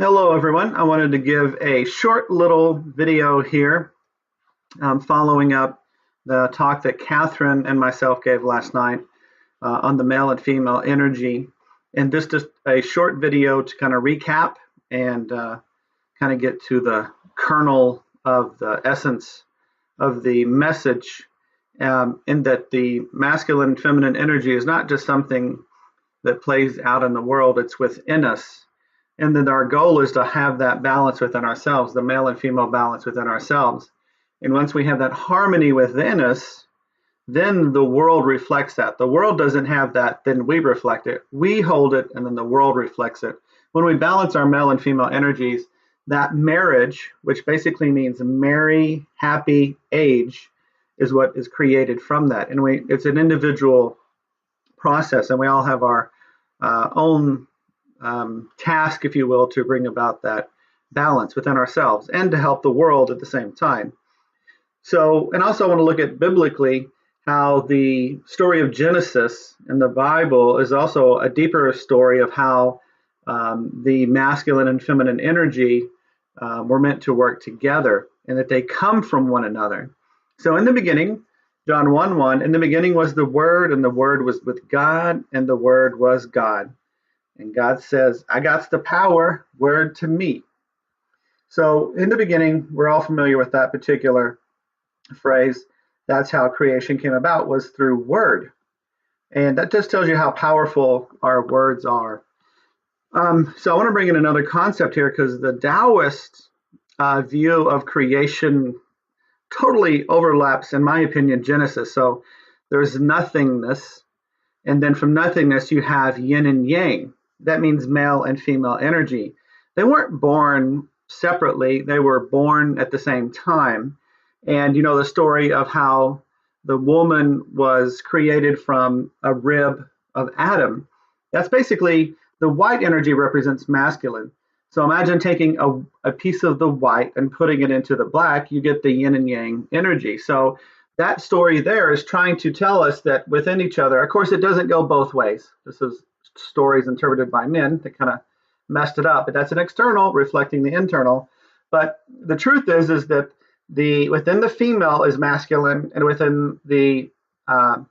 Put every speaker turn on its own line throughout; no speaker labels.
Hello everyone. I wanted to give a short little video here following up the talk that Catherine and myself gave last night on the male and female energy. And this just a short video to kind of recap and kind of get to the kernel of the essence of the message, in that the masculine and feminine energy is not just something that plays out in the world, it's within us. And then our goal is to have that balance within ourselves, the male and female balance within ourselves. And once we have that harmony within us, then the world reflects that. The world doesn't have that, then we reflect it. We hold it, and then the world reflects it. When we balance our male and female energies, that marriage, which basically means merry, happy age, is what is created from that. And it's an individual process, and we all have our own task, if you will, to bring about that balance within ourselves and to help the world at the same time. So, and also I want to look at biblically how the story of Genesis in the Bible is also a deeper story of how the masculine and feminine energy were meant to work together and that they come from one another. So in the beginning, John 1:1, in the beginning was the Word, and the Word was with God, and the Word was God. And God says, I got the power, word to me. So in the beginning, we're all familiar with that particular phrase. That's how creation came about, was through word. And that just tells you how powerful our words are. So I want to bring in another concept here, because the Taoist view of creation totally overlaps, in my opinion, Genesis. So there's nothingness. And then from nothingness, you have yin and yang. That means male and female energy. They weren't born separately. They were born at the same time. And you know the story of how the woman was created from a rib of Adam. That's basically, the white energy represents masculine. So imagine taking a piece of the white and putting it into the black, you get the yin and yang energy. So that story there is trying to tell us that within each other, of course, it doesn't go both ways. This is stories interpreted by men that kind of messed it up, but that's an external reflecting the internal. But the truth is that within the female is masculine, and within the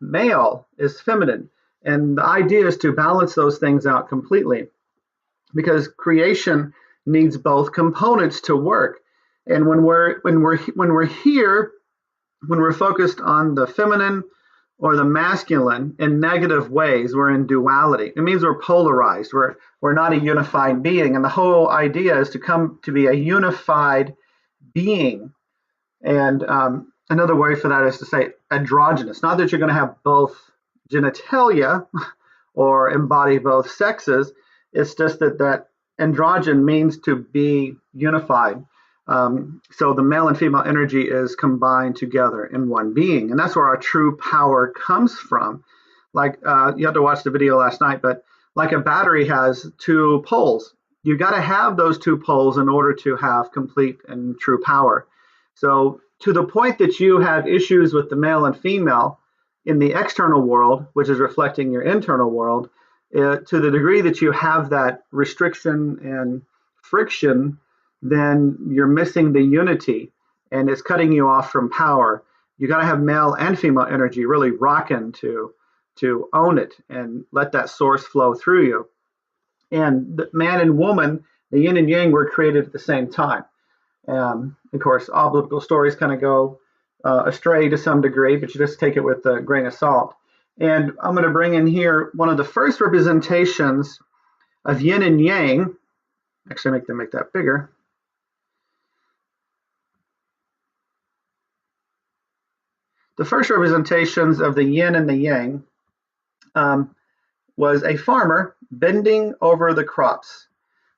male is feminine. And the idea is to balance those things out completely, because creation needs both components to work. And when we're here, when we're focused on the feminine or the masculine in negative ways, we're in duality. It means we're polarized. We're not a unified being. And the whole idea is to come to be a unified being. And another word for that is to say androgynous. Not that you're going to have both genitalia or embody both sexes. It's just that androgen means to be unified. So the male and female energy is combined together in one being. And that's where our true power comes from. Like you had to watch the video last night, but like a battery has two poles. You got to have those two poles in order to have complete and true power. So to the point that you have issues with the male and female in the external world, which is reflecting your internal world, to the degree that you have that restriction and friction, then you're missing the unity and it's cutting you off from power. You got to have male and female energy really rocking to own it and let that source flow through you. And the man and woman, the yin and yang, were created at the same time. Of course, all biblical stories kind of go astray to some degree, but you just take it with a grain of salt. And I'm going to bring in here one of the first representations of yin and yang. Actually, make that bigger. The first representations of the yin and the yang was a farmer bending over the crops.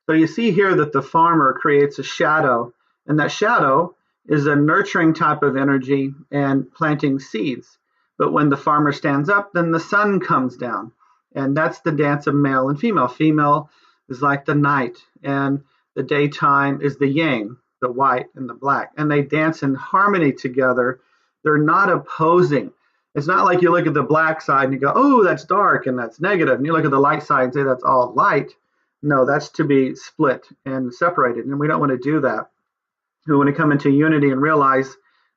So you see here that the farmer creates a shadow, and that shadow is a nurturing type of energy and planting seeds. But when the farmer stands up, then the sun comes down. And that's the dance of male and female. Female is like the night, and the daytime is the yang, the white and the black. And they dance in harmony together. They're not opposing. It's not like you look at the black side and you go, oh, that's dark and that's negative. And you look at the light side and say that's all light. No, that's to be split and separated, and we don't want to do that. We want to come into unity and realize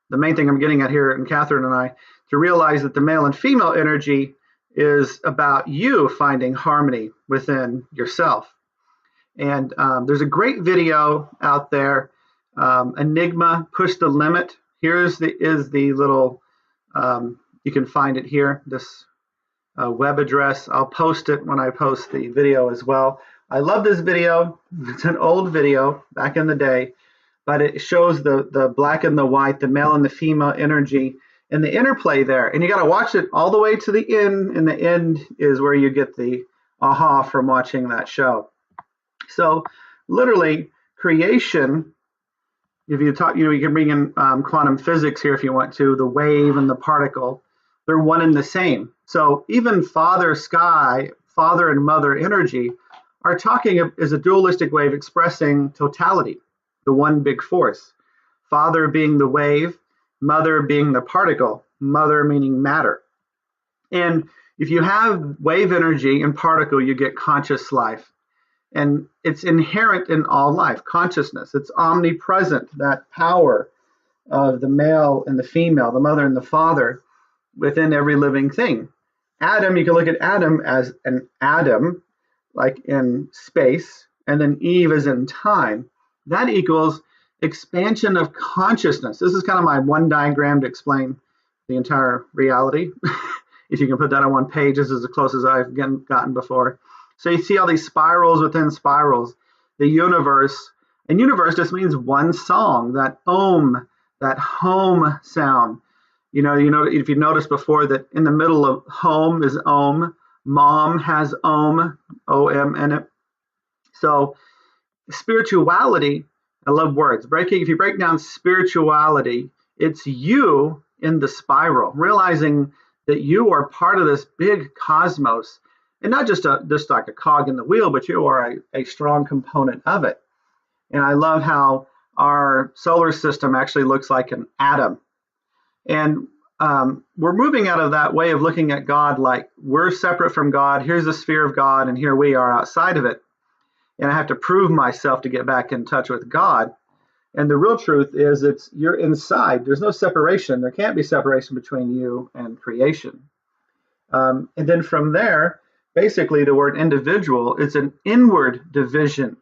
the main thing I'm getting at here, and Catherine and I, to realize that the male and female energy is about you finding harmony within yourself. And there's a great video out there, Enigma, Push the Limit. Here's the little, you can find it here, this web address. I'll post it when I post the video as well. I love this video. It's an old video back in the day, but it shows the black and the white, the male and the female energy, and the interplay there. And you got to watch it all the way to the end, and the end is where you get the aha from watching that show. So literally, creation, if you talk, you can bring in quantum physics here if you want to, the wave and the particle, they're one and the same. So even father sky, father and mother energy are talking as a dualistic way of expressing totality, the one big force. Father being the wave, mother being the particle, mother meaning matter. And if you have wave energy and particle, you get conscious life. And it's inherent in all life, consciousness. It's omnipresent, that power of the male and the female, the mother and the father within every living thing. Adam, you can look at Adam as an atom, like in space, and then Eve is in time. That equals expansion of consciousness. This is kind of my one diagram to explain the entire reality. If you can put that on one page, this is as close as I've gotten before. So you see all these spirals within spirals. The universe, and universe just means one song, that om, that home sound. You know, if you noticed before that in the middle of home is om, mom has om, O-M in it. So spirituality, I love words. If you break down spirituality, it's you in the spiral, realizing that you are part of this big cosmos, and not just like a cog in the wheel, but you are a strong component of it. And I love how our solar system actually looks like an atom. And we're moving out of that way of looking at God like we're separate from God. Here's the sphere of God, and here we are outside of it. And I have to prove myself to get back in touch with God. And the real truth is you're inside. There's no separation. There can't be separation between you and creation. And then from there, basically the word individual is an inward division.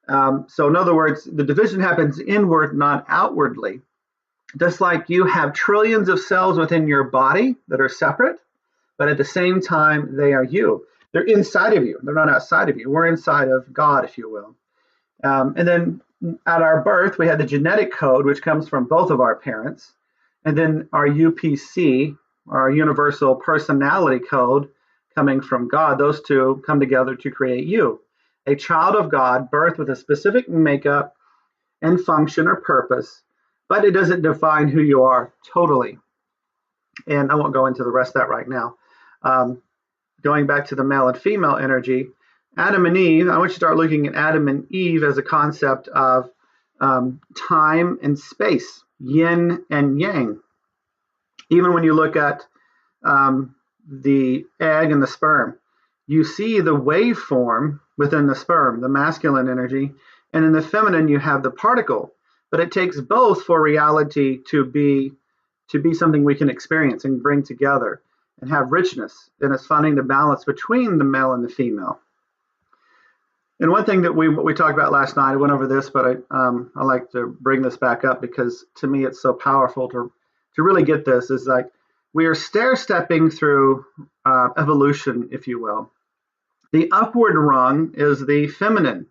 So in other words, the division happens inward, not outwardly. Just like you have trillions of cells within your body that are separate, but at the same time, they are you. They're inside of you. They're not outside of you. We're inside of God, if you will. And then at our birth, we had the genetic code, which comes from both of our parents. And then our UPC, our universal personality code, coming from God. Those two come together to create you. A child of God, birthed with a specific makeup and function or purpose, but it doesn't define who you are totally. And I won't go into the rest of that right now. Going back to the male and female energy, Adam and Eve, I want you to start looking at Adam and Eve as a concept of time and space, yin and yang. Even when you look at the egg and the sperm, you see the waveform within the sperm, the masculine energy, and in the feminine you have the particle. But it takes both for reality to be something we can experience and bring together and have richness. And it's finding the balance between the male and the female. And one thing that we talked about last night, I went over this, but I like to bring this back up because to me it's so powerful to really get this, is like we are stair-stepping through evolution, if you will. The upward rung is the feminine.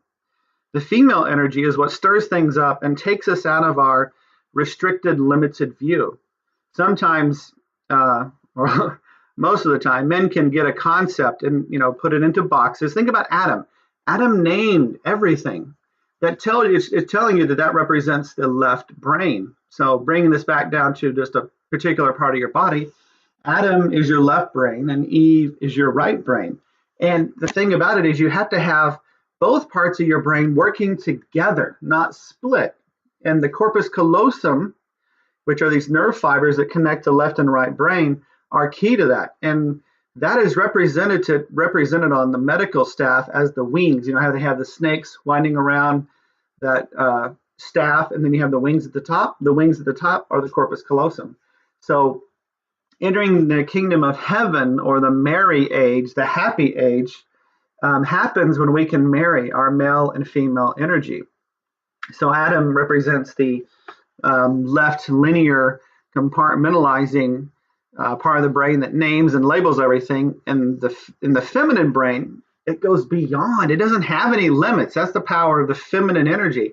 The female energy is what stirs things up and takes us out of our restricted, limited view. Sometimes, or most of the time, men can get a concept and put it into boxes. Think about Adam. Adam named everything. It's telling you that represents the left brain. So bringing this back down to just a particular part of your body, Adam is your left brain and Eve is your right brain. And the thing about it is you have to have both parts of your brain working together, not split. And the corpus callosum, which are these nerve fibers that connect the left and right brain, are key to that. And that is represented on the medical staff as the wings. You know how they have the snakes winding around that staff, and then you have the wings at the top. The wings at the top are the corpus callosum. So entering the kingdom of heaven, or the merry age, the happy age, happens when we can marry our male and female energy. So Adam represents the left linear compartmentalizing part of the brain that names and labels everything. And in the feminine brain, it goes beyond. It doesn't have any limits. That's the power of the feminine energy.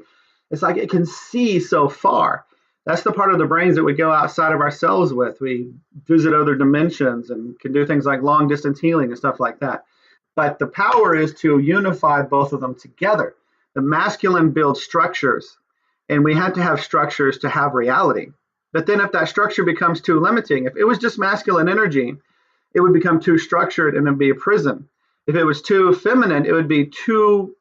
It's like it can see so far. That's the part of the brains that we go outside of ourselves with. We visit other dimensions and can do things like long distance healing and stuff like that. But the power is to unify both of them together. The masculine builds structures, and we had to have structures to have reality. But then if that structure becomes too limiting, if it was just masculine energy, it would become too structured and it'd be a prison. If it was too feminine, it would be too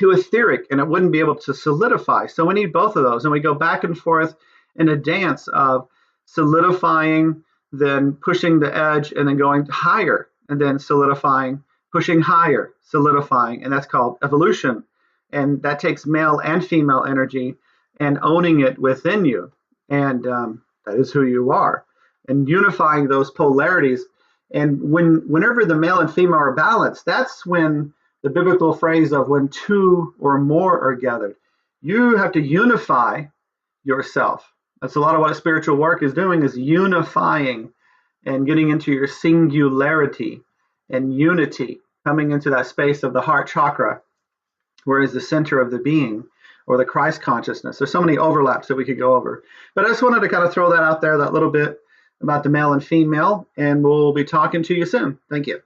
etheric, and it wouldn't be able to solidify. So we need both of those, and we go back and forth in a dance of solidifying, then pushing the edge, and then going higher, and then solidifying, pushing higher, solidifying, and that's called evolution. And that takes male and female energy and owning it within you, and that is who you are, and unifying those polarities. And whenever the male and female are balanced, that's when the biblical phrase of when two or more are gathered. You have to unify yourself. That's a lot of what spiritual work is doing, is unifying and getting into your singularity and unity, coming into that space of the heart chakra, where is the center of the being, or the Christ consciousness. There's so many overlaps that we could go over. But I just wanted to kind of throw that out there, that little bit about the male and female, and we'll be talking to you soon. Thank you.